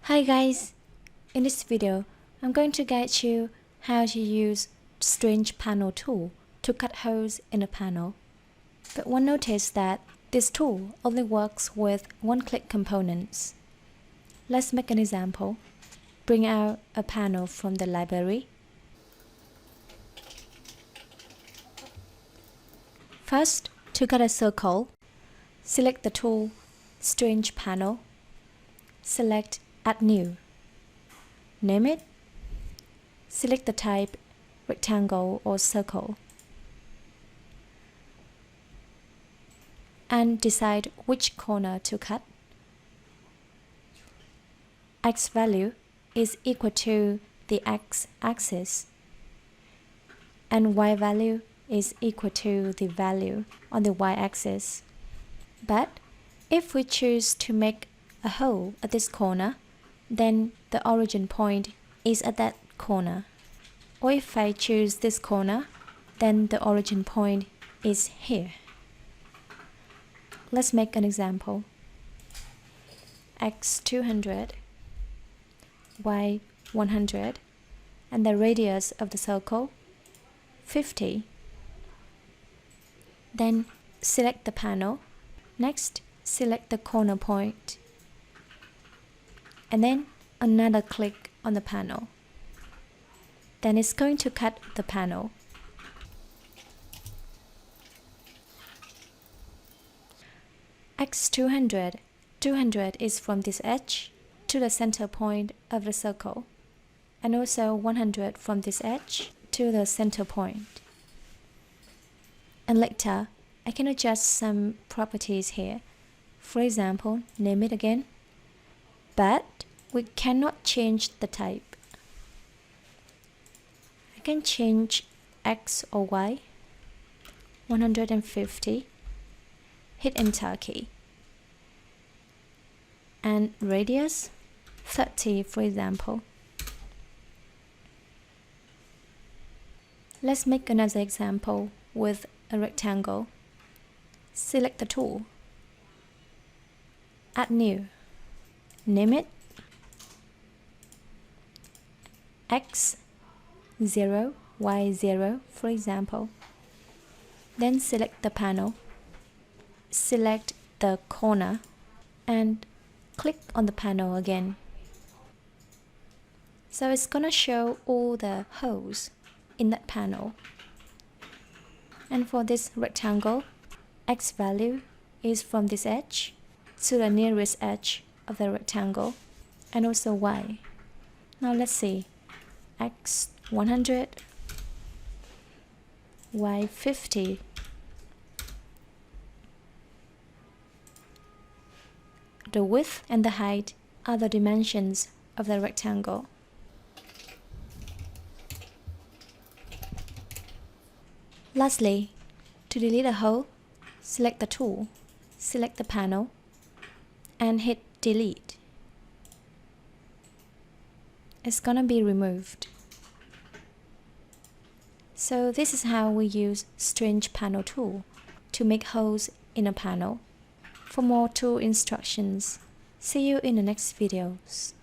Hi guys! In this video, I'm going to guide you how to use Strange Panel tool to cut holes in a panel. But one notice that this tool only works with one-click components. Let's make an example. Bring out a panel from the library. First, to cut a circle, select the tool Strange Panel. Select Add New. Name it. Select the type rectangle or circle. And decide which corner to cut. X value is equal to the x-axis, and y value is equal to the value on the y-axis. But if we choose to make a hole at this corner, then the origin point is at that corner. Or if I choose this corner, then the origin point is here. Let's make an example. X 200, Y 100, and the radius of the circle 50. Then select the panel. Next, select the corner point. And then another click on the panel. Then it's going to cut the panel. X 200. 200 is from this edge to the center point of the circle, and also 100 from this edge to the center point. And later, I can adjust some properties here. For example, name it again. But we cannot change the type. I can change X or Y. 150. Hit Enter key. And radius 30, for example. Let's make another example with a rectangle. Select the tool. Add New. Name it X 0, Y 0, for example. Then select the panel, select the corner, and click on the panel again. So it's gonna show all the holes in that panel. And for this rectangle, X value is from this edge to the nearest edge of the rectangle, and also Y. Now let's see. X 100, Y 50. The width and the height are the dimensions of the rectangle. Lastly, to delete a hole, select the tool, select the panel, and hit Delete. It's gonna be removed. So this is how we use Strange Panel tool to make holes in a panel. For more tool instructions, see you in the next videos.